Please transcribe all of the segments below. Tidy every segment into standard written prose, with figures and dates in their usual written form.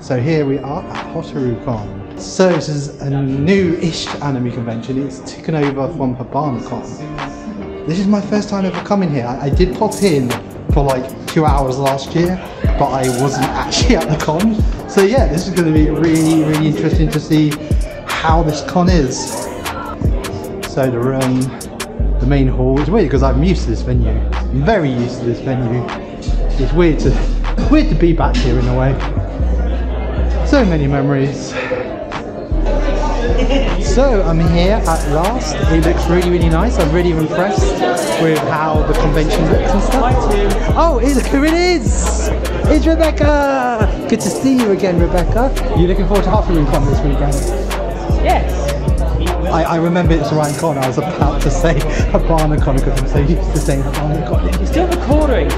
So here we are at HotaruCon. So this is a new-ish anime convention. It's taken over from HotaruCon. This is my first time ever coming here. I did pop in for like 2 hours last year, but I wasn't actually at the con. So yeah, this is going to be really, really interesting to see how this con is. So the main hall is weird because I'm used to this venue. I'm very used to this venue. It's weird to be back here in a way. So many memories. So I'm here at last. It looks really, really nice. I'm really impressed with how the convention looks and stuff. Oh, look who it is! It's Rebecca! Good to see you again, Rebecca. You looking forward to HotaruCon this weekend? Yes. I remember it's right con. I was about to say HotaruCon because I'm so used to saying HotaruCon. You're still recording.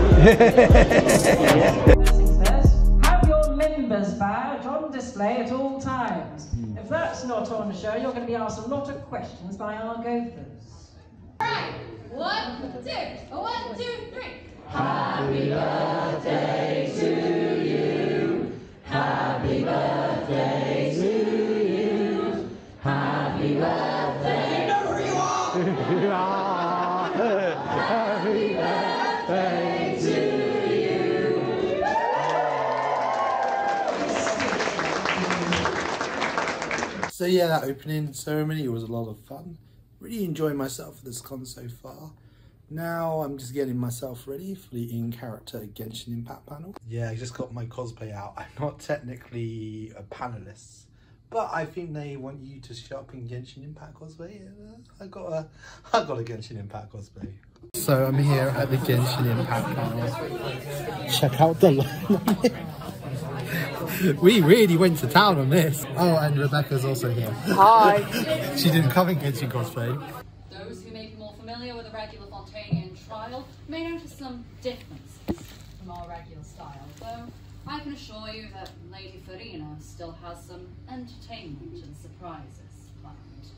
Have your members badge on display at all times. If that's not on show, you're going to be asked a lot of questions by our gophers. Right. 1, 2. 1, 2, 3. Happy birthday to you. Happy birthday to you. Happy birthday. You know who you are. Happy birthday to you. So yeah, that opening ceremony was a lot of fun. Really enjoying myself for this con so far. Now I'm just getting myself ready for the in-character Genshin Impact panel. Yeah, I just got my cosplay out. I'm not technically a panelist, but I think they want you to show up in Genshin Impact cosplay. I got a Genshin Impact cosplay. So I'm here at the Genshin Impact panel. Check out the line. We really went to town on this. Oh, and Rebecca's also here. Hi. She didn't come in Genshin cosplay. Those who may be more familiar with a regular Fontanian trial may notice some differences from our regular style, though I can assure you that Lady Farina still has some entertainment and surprises planned.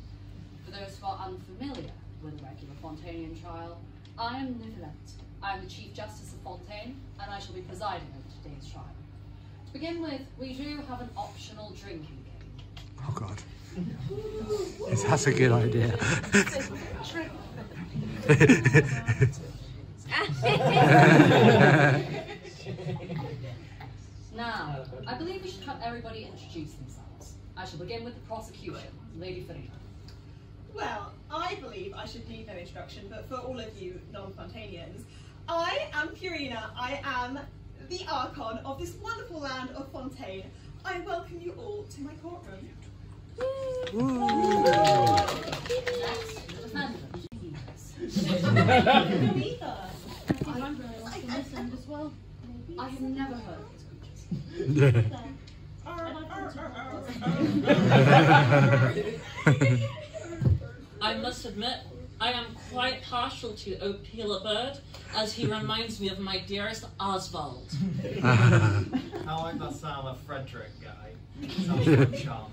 For those who are unfamiliar with a regular Fontanian trial, I am Nicolette. I am the Chief Justice of Fontaine, and I shall be presiding over today's trial. To begin with, we do have an optional drinking game. Oh God. That's a good idea. Now, I believe we should have everybody introduce themselves. I shall begin with the prosecution, Lady Farina. Well, I believe I should need no introduction, but for all of you non-Fontanians, I am Purina. I am the Archon of this wonderful land of Fontaine. I welcome you all to my courtroom. I have never heard of these creatures. I must admit, I am quite partial to Opila Bird, as he reminds me of my dearest Oswald. I like that sound of Frederick guy. Sounds like a charm.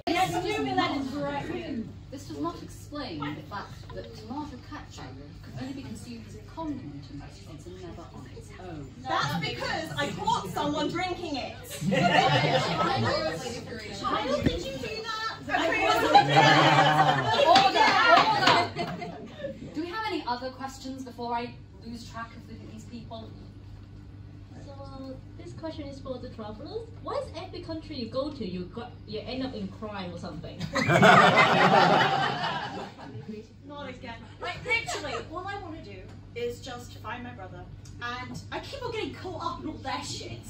Yes, do me that incorrectly. This does not explain the fact that tomato ketchup can only be consumed as a condiment in most states and never on its own. That's because I caught someone drinking it. Child, did you do that? Order! Do we have any other questions before I lose track of these people? So this question is for the travelers. Why is every country you go to, you end up in crime or something? Not again. Like literally, all I want to do is just find my brother, and I keep on getting caught up in all their shit.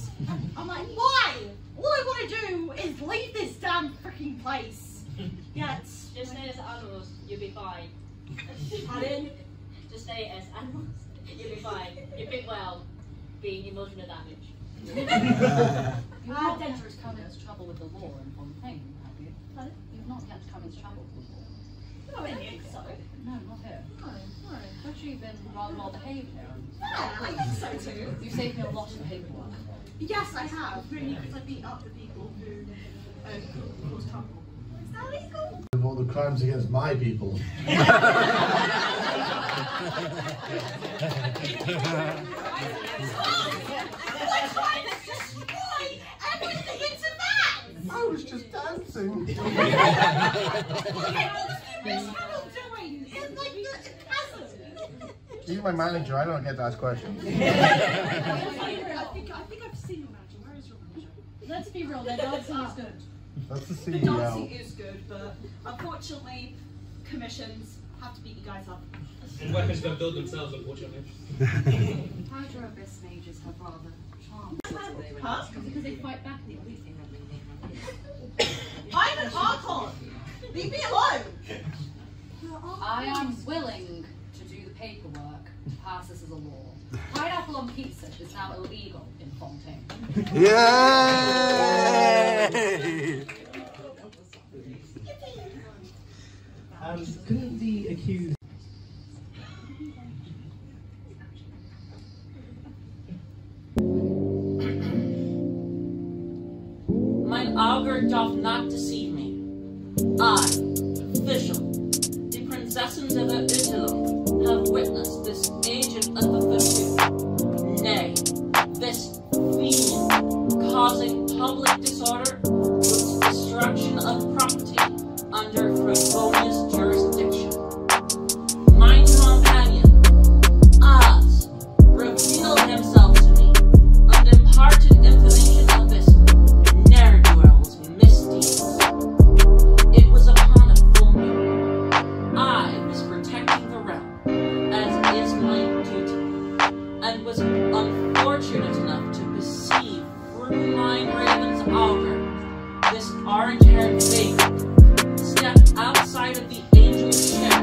I'm like, why? All I want to do is leave this damn freaking place. Yet, Just stay as animals, you'll be fine. pardon? Just stay as animals, you'll be fine. You pick well, being emotional damage. You've not yet come into trouble with the law in Fontaine, have you? Pardon? You've not yet come into trouble with the law. I don't think so. No, not here. No. Actually, you've been rather well behaved here. Yeah, I think so too. You've saved me a lot of paperwork. Yes, I have. Really, because I beat up the people who caused trouble. Is that legal? Of all the crimes against my people. They're trying to destroy everything just dancing. What's Harold doing? It's like the chasm. He's my manager, I don't get to ask questions. I think I've seen your manager. Where is your manager? Let's be real, their dancing is good. That's the The dancing CEO. is good, but unfortunately, commissions have to beat you guys up. Weapons don't build themselves, unfortunately. Hydro abyss mages have rather charmed. Huh? Because they fight back the I'm an Archon! Leave me alone! I am willing to do the paperwork to pass this as a law. Pineapple on pizza is now illegal in Fontaine. Yay! Couldn't the accused... Mine augur doth not deceive me. I, official, the princessins of the Utilum, have witnessed this agent of the pursuit. Nay, this fiend causing public disorder with destruction of property under frivolous jurisdiction. My companion, Oz, revealed himself to me and imparted information of this ne'er-do-well's misdeeds. It was upon a full moon. I was protecting the realm, as is my duty, and was unfortunate enough to perceive through mine raven's auger this orange-haired vagrant step outside of the angel's chair,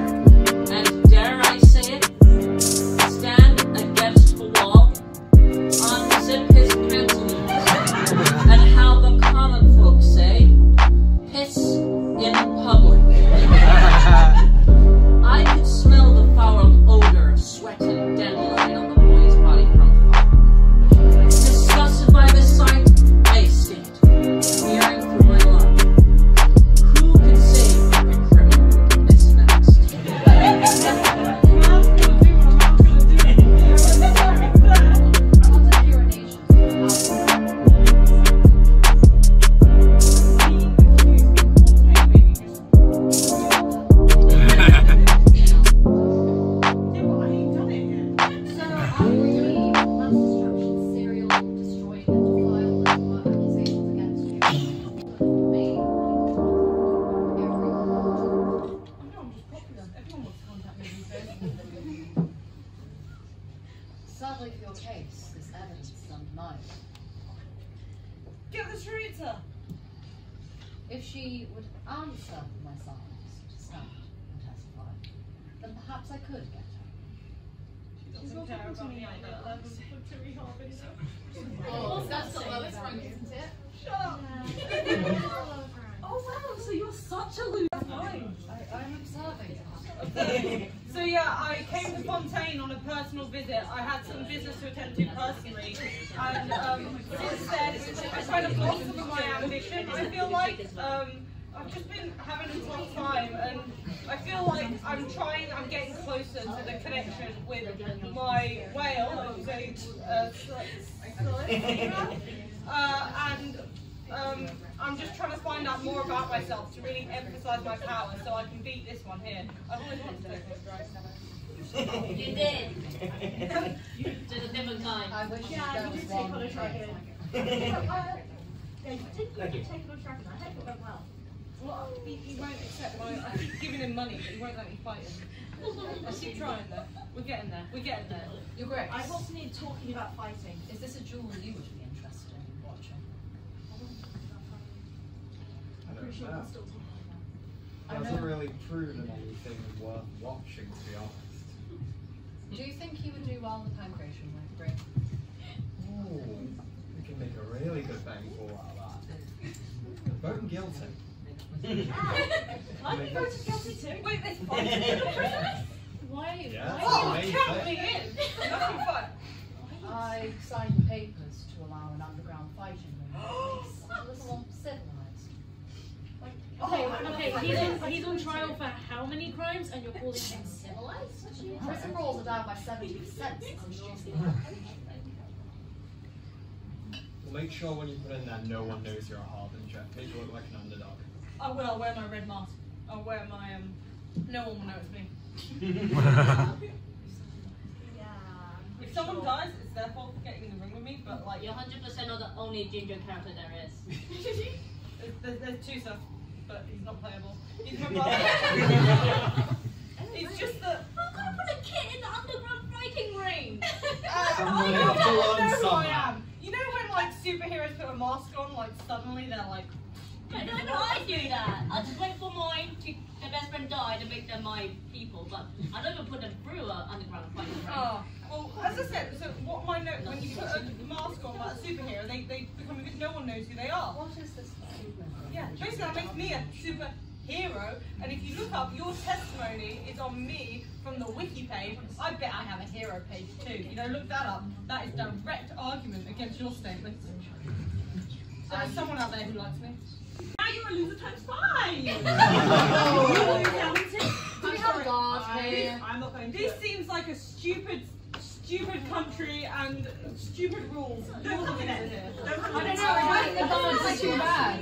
and dare I say it, stand against the wall, unzip his pantaloons, and how the common folk say, piss in public. I could smell the foul odor of sweat and dandelion on the boy's body from afar. Disgusted by this sight, I stayed, peering through my life. Who could say what the criminal is next? Sadly for your case, this evidence is undeniable. Get the traitor! If she would answer my summons to stand and testify, then perhaps I could get her. She's not talking to me either. Oh, that's the lowest rank, isn't it? Shut up! Oh wow, so you're such a loser. I'm observing. So yeah, I came to Fontaine on a personal visit. I had some business to attend to personally, and instead I kind of lost some of my ambition. I feel like I've just been having a tough time, and I feel like I'm getting closer to the connection with my whale, and I'm just trying to find out more about myself to really emphasize my power so I can beat this one here. I've always wanted to take this right. You did. You did a different kind. I wish Yeah, that you was did wrong. take on a dragon. Yeah, you did take on a dragon. I hope it went well. Well, he won't accept my... I keep giving him money, but he won't let me fight him. I keep trying though. We're getting there. We're getting there. You're great. I also need talking about fighting. Is this a duel you would be interested in watching? I'm pretty sure we're still talking about. Hasn't really proven anything worth watching, to be honest. Do you think he would do well in the pancreation library? Ooh, we can make a really good bang for out of that. Vote guilty. I can go to guilty too. Wait, this fight in the prisoners? Why? Yeah. Oh, count me in! Nothing fun. I signed papers to allow an underground fighting ring. It's a little uncivilized. Okay, he's on trial for how many crimes, and you're calling him civilized? Prison rules are down by 70% since introducing make sure when you put in there, no one knows you're a harbinger. Make you look like an underdog. I will. I'll wear my red mask. I'll wear my no one will know it's me. If someone dies, it's their fault for getting in the ring with me. But like, You're 100% not the only ginger character there is. there's two stuff, but he's not playable. He's my brother. It's just that I'm gonna put a kid in the underground fighting ring. Someone you have to know learn who I somehow. am. You know when like superheroes put a mask on, like suddenly they're like. I don't know I do that. I just wait for mine to their best friend die to make them my people, but I don't even put them through an underground fighting ring. Oh, well, as I said, so what my note, when you put a mask on like a superhero, they become no one knows who they are. What is this? Yeah, basically that makes me a superhero, and if you look up, your testimony is on me from the wiki page. I bet I have a hero page too. You know, look that up. That is direct argument against your statements. So there's someone out there who likes me. Now you're a loser times 5! I'm not going to. This seems like a stupid country and stupid rules. Don't look at it here. I don't know, I think the guards are too bad.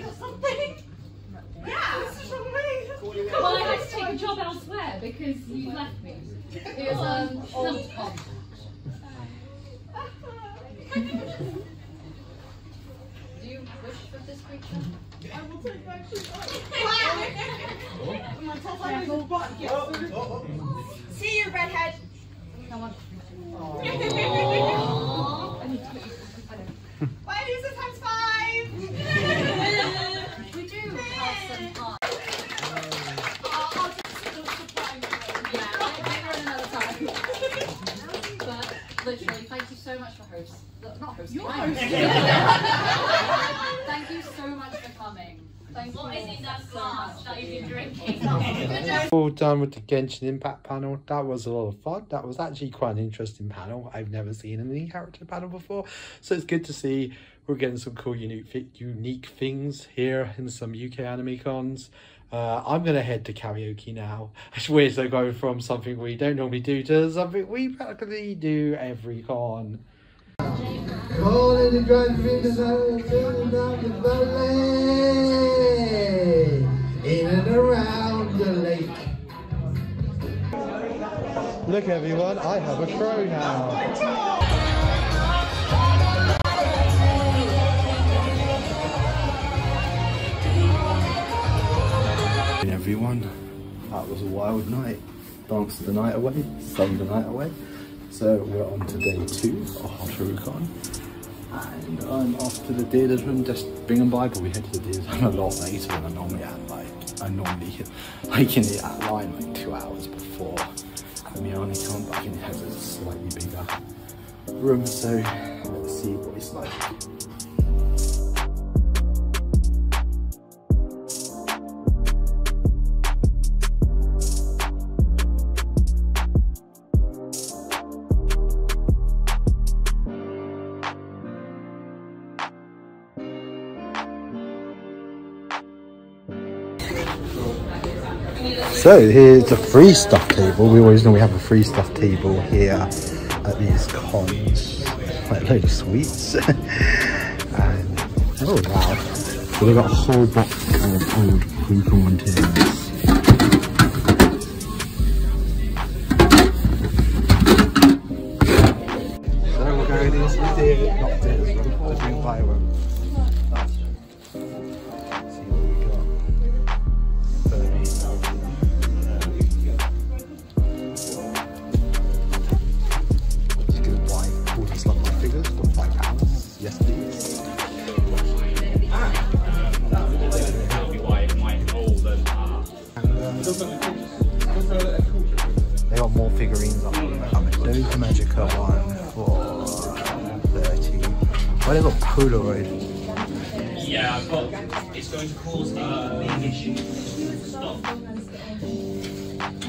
Yeah, this is from me. Well, I had to take a job elsewhere because you left me. It was old con. Do you wish for this creature? I will take back this my top line is butt. See you, redhead. Come on. Why do this times 5? We do have some time. Yeah, maybe another time. But literally, thank you so much for hosting. Not hosting. You're hosting. Thank you so much for coming. Thank What you is in that so glass much. that you've been drinking? All done with the Genshin Impact panel. That was a lot of fun. That was actually quite an interesting panel. I've never seen any character panel before, so it's good to see we're getting some cool unique things here in some UK anime cons. I'm gonna head to karaoke now. It's weird, so going from something we don't normally do to something we practically do every con. Calling the driving fingers out, turning down the valley, in and around the lake. Look everyone, I have a crow now. Hey everyone, that was a wild night. Danced the night away, sung the night away. So we're on to day 2 of HotaruCon. And I'm off to the dealer's room, just bringing by, but we head to the dealer's room a lot later than I normally am. I normally hit in the line like 2 hours before the HotaruCon, but I think it has a slightly bigger room, so let's see what it's like. So here's a free stuff table. We always know we have a free stuff table here at these cons. Like a load of sweets. And oh wow. So they've got a whole box of old pre-corn tins. So we're going into the theatre, not theatre, the drink by room. They got more figurines up here. Like a Doka Magica one for 30. Why they got Polaroid? Yeah, but it's going to cause a big issue. Stop.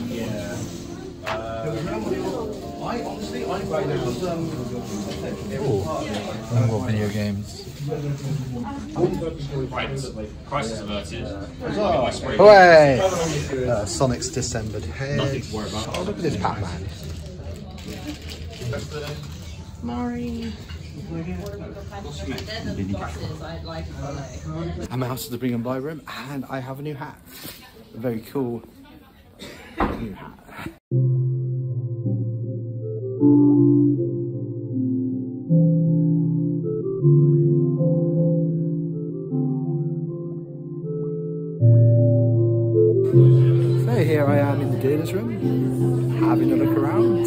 Yeah. I right now I've got video games. Right, crisis averted. Hooray! Sonic's dismembered head. Nothing to worry about. Oh, look at this Pac-Man. Mari. I'm out of the Bring and Buy room and I have a new hat. A very cool new hat. So here I am in the dealer's room, having a look around.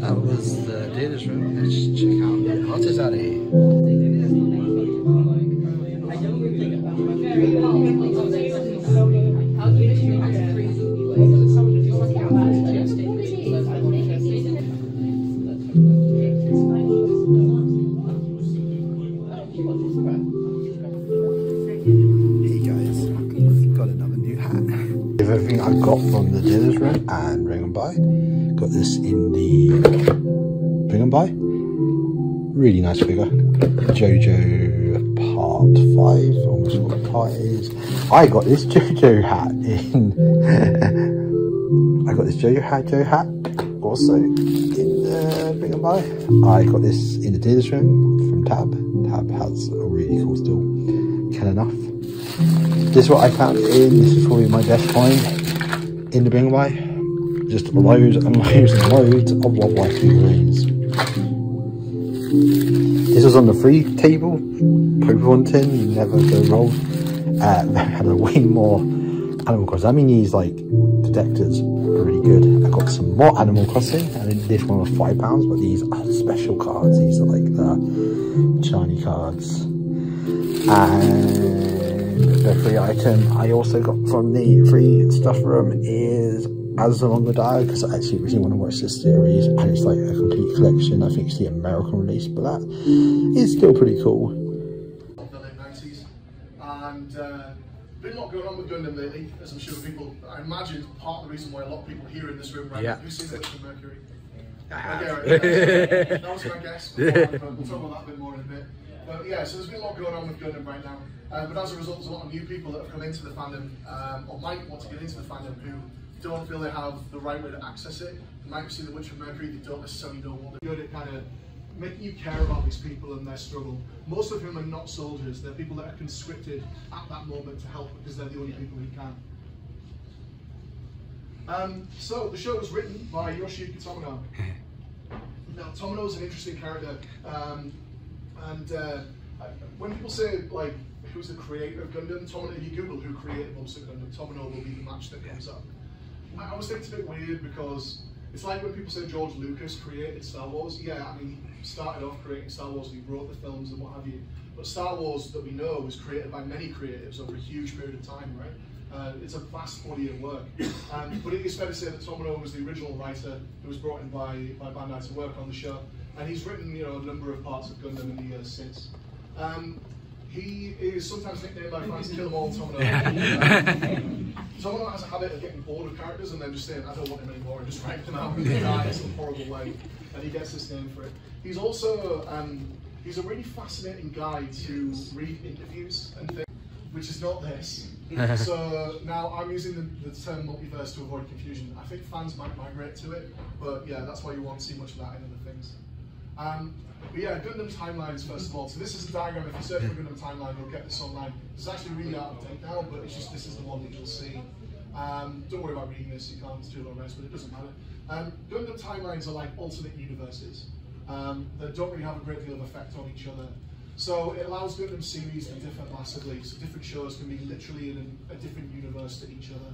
That was the dealer's room. Let's check out the HotaruCon. Everything I got from the dealer's room and Bring and Buy. Got this in the Bring and Buy. Really nice figure. JoJo Part 5. Almost what the part is. I got this JoJo hat in. I got this JoJo hat also in the Bring and Buy. I got this in the dealer's room from Tab. Tab has a really cool still. Can enough. This is what I found this is probably my best find in the Bring and Buy. Just loads and loads and loads of Love Life figurines. This was on the free table, Pokemon tin, you never go wrong. They had a way more Animal Crossing. I mean, these like detectors are really good. I got some more Animal Crossing, and this one was £5, but these are special cards. These are like the shiny cards. And the free item I also got from the free stuff room is As the Longer Dial, because I actually really want to watch this series, and it's like a complete collection. I think it's the American release, but that is still pretty cool. The late 90s, and been a lot going on with Gundam lately, as I'm sure people, I imagine part of the reason why a lot of people here in this room right now, who's seen the Witch Mercury? That was my guess, we'll talk about that a bit more in a bit. But yeah, so there's been a lot going on with Gundam right now, but as a result there's a lot of new people that have come into the fandom, or might want to get into the fandom, who don't feel they have the right way to access it. They might see the Witch of Mercury, they don't necessarily know what they're good at kind of making you care about these people and their struggle. Most of whom are not soldiers, they're people that are conscripted at that moment to help because they're the only people who can. So the show was written by Yoshiyuki Tomino. Now Tomino is an interesting character, and when people say like who's the creator of Gundam, Tomino, if you Google who created most of Gundam, Tomino will be the match that comes up. I always think it's a bit weird because it's like when people say George Lucas created Star Wars. Yeah, I mean, he started off creating Star Wars and he wrote the films and what have you. But Star Wars that we know was created by many creatives over a huge period of time, right? It's a vast body of work. But it is fair to say that Tomino was the original writer who was brought in by Bandai to work on the show. And he's written, you know, a number of parts of Gundam in the years since. He is sometimes nicknamed by fans Kill 'em All Tomino. Tomino has a habit of getting bored of characters and then just saying, I don't want him anymore, and just writing them out and they die in some horrible way. And he gets this name for it. He's also, he's a really fascinating guy to read interviews and things, which is not this. So now I'm using the term multiverse to avoid confusion. I think fans might migrate to it, but yeah, that's why you won't see much of that in other things. But yeah, Gundam timelines first of all. So this is a diagram. If you search for Gundam timeline, you'll get this online. It's actually really out of date now, but it's just this is the one that you'll see. Don't worry about reading this. You can't do it on rest, but it doesn't matter. Gundam timelines are like alternate universes that don't really have a great deal of effect on each other. So it allows Gundam series to differ massively. So different shows can be literally in a different universe to each other.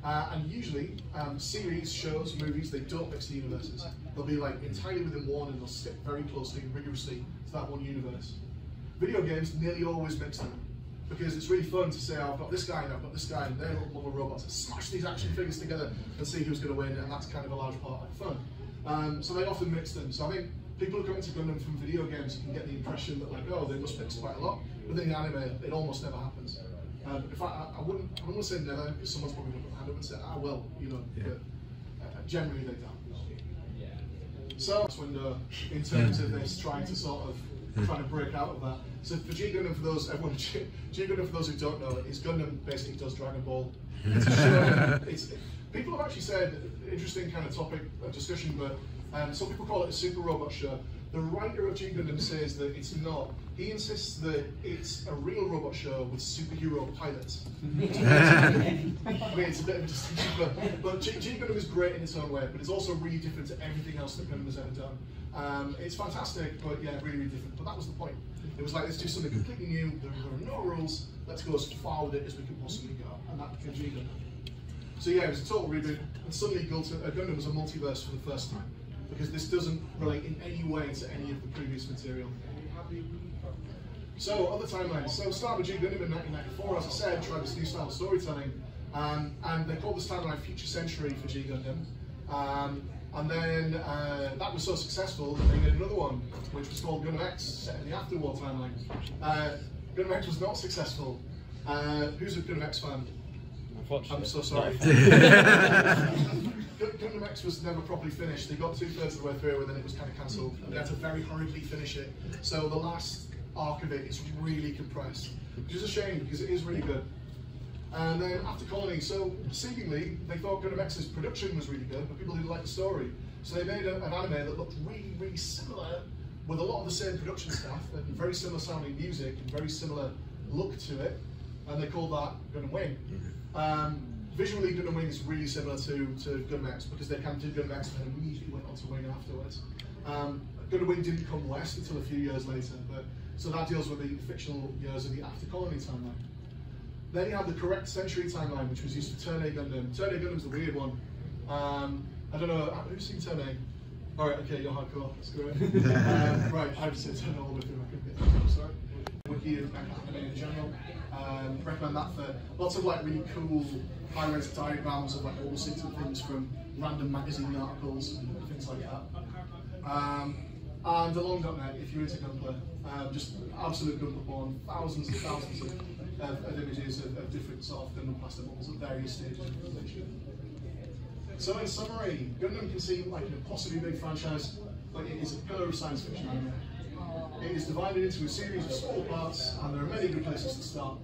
And usually, series, shows, movies, they don't mix the universes. They'll be like entirely within one and they'll stick very closely and rigorously to that one universe. Video games nearly always mix them, because it's really fun to say, oh, I've got this guy and I've got this guy and they're little bubble robots, and smash these action figures together and see who's going to win, and that's kind of a large part of the fun. So they often mix them. So I think people who come into Gundam from video games can get the impression that, like, oh, they must mix quite a lot, but then in anime, it almost never happens. In fact, I wouldn't want to say never, because someone's probably going to put their hand up and say, ah, well, you know, but generally they don't. So, this window, in terms of this, trying to break out of that. So for G Gundam, for those who don't know, is Gundam basically does Dragon Ball. It's a show. People have actually said, interesting kind of topic of discussion, but some people call it a super robot show. The writer of G Gundam says that it's not. He insists that it's a real robot show with superhero pilots. I mean, it's a bit of a distinction, but G Gundam is great in its own way, but it's also really different to everything else that Gundam has ever done. It's fantastic, but yeah, really, really different. But that was the point. It was like, let's do something completely new. There are no rules. Let's go as far with it as we can possibly go, and that became G Gundam. So yeah, it was a total reboot, and suddenly Gundam was a multiverse for the first time, because this doesn't relate in any way to any of the previous material. So, other timelines. So, start with G Gundam in 1994, as I said, tried this new style of storytelling, and they called this timeline Future Century for G Gundam. And then that was so successful that they made another one, which was called Gundam X, set in the after-war timeline. Gundam X was not successful. Who's a Gundam X fan? I'm so sorry. Gundam X was never properly finished. They got 2/3 of the way through and then it was kind of cancelled. And they had to very hurriedly finish it. So the last arc of it is really compressed, which is a shame because it is really good. And then after Colony, so seemingly they thought Gundam X's production was really good, but people didn't like the story. So they made an anime that looked really, really similar, with a lot of the same production staff and very similar sounding music and very similar look to it, and they called that Gundam Wing. Visually, Gundam Wing is really similar to Gundam X because they kind of did Gundam X and then immediately went on to Wing afterwards. Gundam Wing didn't come west until a few years later, but so that deals with the fictional years of the after Colony timeline. Then you have the correct century timeline, which was used for Turn A Gundam. Turn A Gundam's the weird one. I don't know, who's seen Turn A? Alright, okay, you're hardcore, that's great. Right, I've just said Turn A all the way through, I couldn't get it, I'm sorry. Wiki and anime in general. Recommend that for lots of like really cool high-res diagrams of like all sorts of things from random magazine articles and things like that. And along.net if you're into Gunpla, just absolute Gunpla porn, thousands and thousands of images of different sort of Gundam plastic models at various stages of realization. So in summary, Gundam can seem like an impossibly big franchise, but it is a pillar of science fiction anime. It is divided into a series of small parts, and there are many good places to start.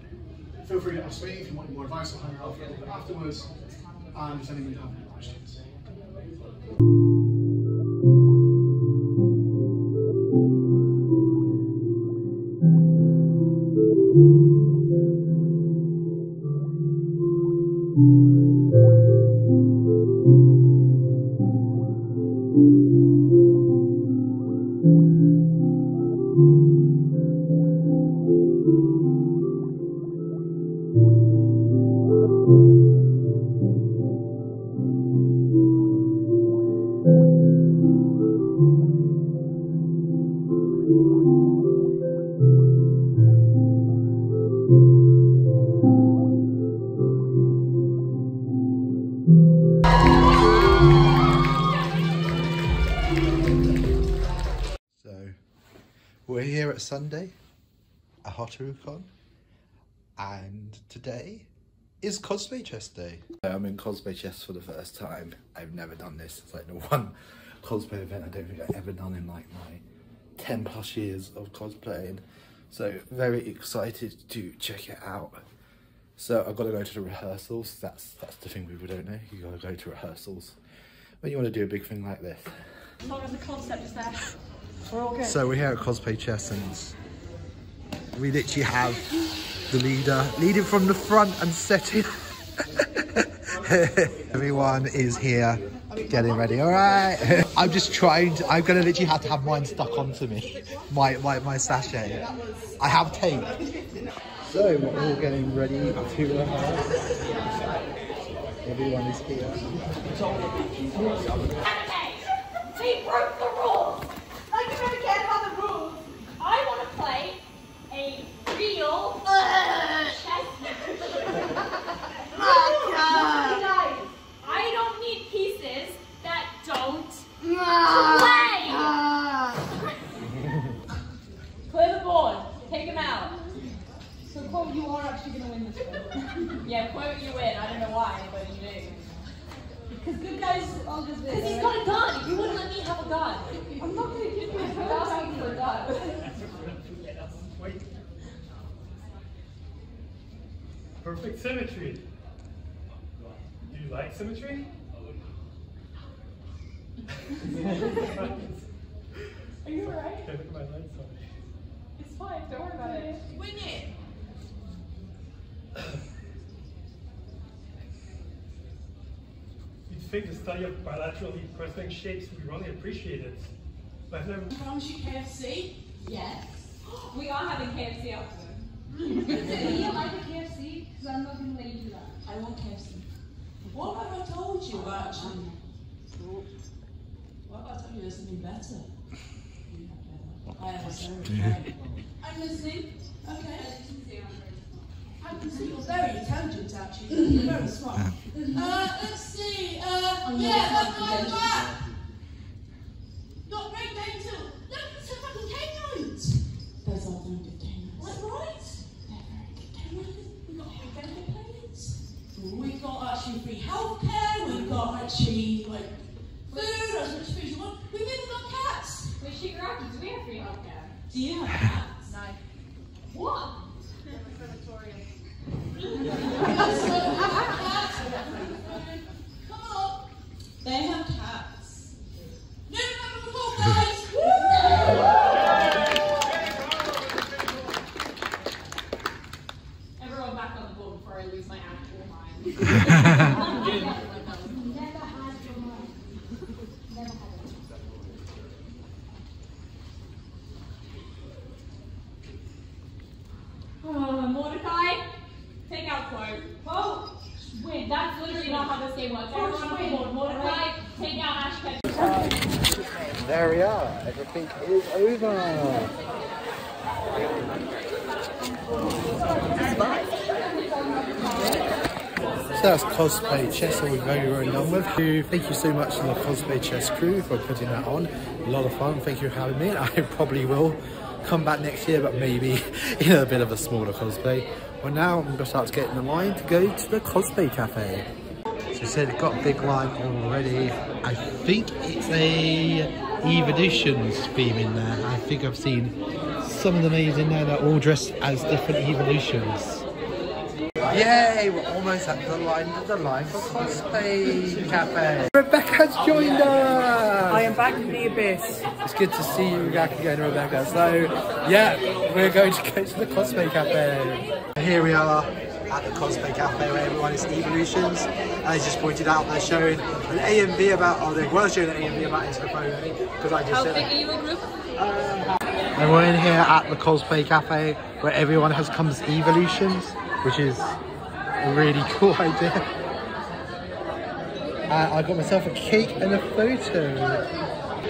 Feel free to ask me if you want more advice. I'll hang around for a little bit afterwards, and if anybody has any questions. We're here at Sunday, at HotaruCon, and today is Cosplay Chess Day. I'm in Cosplay Chess for the first time. I've never done this. It's like the one cosplay event I don't think I've ever done in like my 10+ years of cosplaying. So very excited to check it out. So I've got to go to the rehearsals. That's the thing people don't know. You got to go to rehearsals when you want to do a big thing like this. As long as the concept is there. We're all good. So we're here at Cosplay Chess and we literally have the leader leading from the front and setting. Everyone is here getting ready. All right. I'm just trying to, I'm going to literally have to have mine stuck onto me. My sachet. I have tape. So we're all getting ready to rehearse. Everyone is here. He broke the rules! I don't really care about the rules. I want to play a real chess game. Guys, I don't need pieces that don't play! Clear the board. Take him out. So, quote, you are actually going to win this one. Yeah, quote, you win. I don't know why, but you do. Because good guys all just win. Because he's got a gun. You wouldn't let me have a gun. I'm not going to give you a gun. I'm asking for a gun. Perfect symmetry. Do you like symmetry? Are you alright? Okay, look at my lights on. It's fine. Don't worry about it. Wing it. You'd think the study of bilaterally corresponding shapes would be wrongly appreciated. But I've never... Promise you KFC? Yes. We are having KFC after. Do you like a KFC? Because I'm not going to let you do that. I want KFC. What have I told you, actually? What have I told you? There's something better. I understand. I'm listening. Okay. I can see you're very intelligent, actually. You're very smart. Let's see. Yeah, that's like that. Got great name too. Look, it's a fucking Kenyans. Those are very good Kenyans. Like, right? They're very good Kenyans. We've got free benefit payments. We've got actually free healthcare. We've got actually, like, food, as much food as you want. We've even got cats. Wait, Secret Raptors, do we have free healthcare? Do you have cats? No. What? Come on. They have cats. No, guys. Everyone back on the board before I lose my actual mind. Mordecai, take out quote. Oh, win. That's literally not how this game works. Everyone on the board. Mordecai, take out hashtag. There we are. Everything is over. So that's Cosplay Chess, all we're very done with. Thank you so much to the Cosplay Chess crew for putting that on. A lot of fun. Thank you for having me. I probably will come back next year, but maybe in a bit of a smaller cosplay. Well, now I'm going to start getting in line to go to the Cosplay Cafe. So you said it got a big line already. I think it's a Evolutions theme in there. I think I've seen some of the maids in there that are all dressed as different Evolutions. Yay, we're almost at the line for Cosplay Cafe. Rebecca's joined us! I am back in the abyss. It's good to see you back again, Rebecca. So, yeah, we're going to go to the Cosplay Cafe. Here we are at the Cosplay Cafe where everyone is Evolutions. As just pointed out, they're showing an AMV about, or they were showing an AMV about Instagram because I just said evil group. And we're in here at the Cosplay Cafe where everyone has come as Evolutions, which is a really cool idea. I got myself a cake and a photo.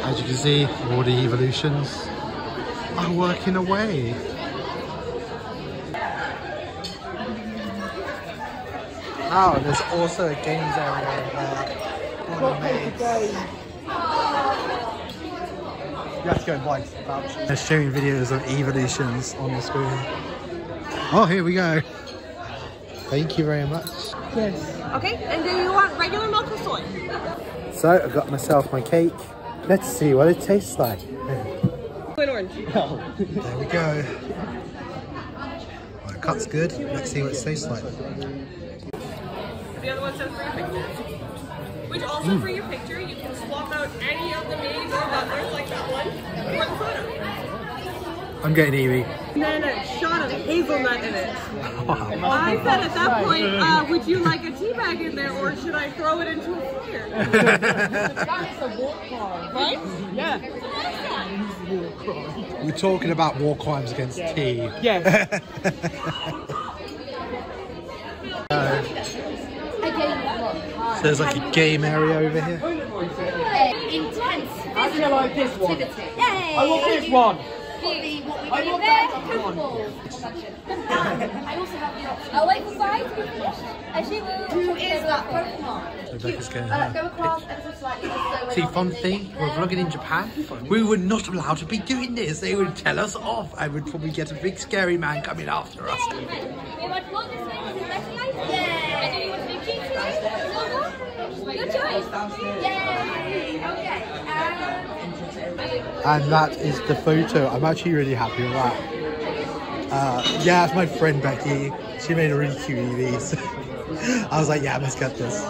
As you can see, all the Evolutions are working away. Oh, there's also a games area there. You have to go and buy some vouchers. They're showing videos of Evolutions on the screen. Oh, here we go. Thank you very much. Yes. Okay, and do you want regular milk or soy? So, I got myself my cake. Let's see what it tastes like. Plain orange. Oh, there we go. Well, it cuts good. Let's see what it tastes like. The other one says for your picture. Which also for your picture, you can swap out any of the maids or butlers like that one for the photo. I'm getting Evie. And then a shot of hazelnut in it. Wow. I said at that point, would you like a tea bag in there or should I throw it into a fire? That's a war crime. Right? Yeah. We're talking about war crimes against tea. Yes. There's like a game area over here. Intense. How do you like this one? Yay! I want this one. I want I also have the option. I'll wait for 5 to be finished. And she will. Who is that Pokemon? Rebecca's going Go across ever so slightly. See, fun thing, we're vlogging in Japan. We were not allowed to be doing this. They would tell us off. I would probably get a big scary man coming after us. We want to go this way. Is it specialized? Yeah. And do you want to do Silver? Good choice. Yay. Okay. And that is the photo. I'm actually really happy with that. Yeah, it's my friend Becky. She made a really cute of these. I was like, yeah, let's get this.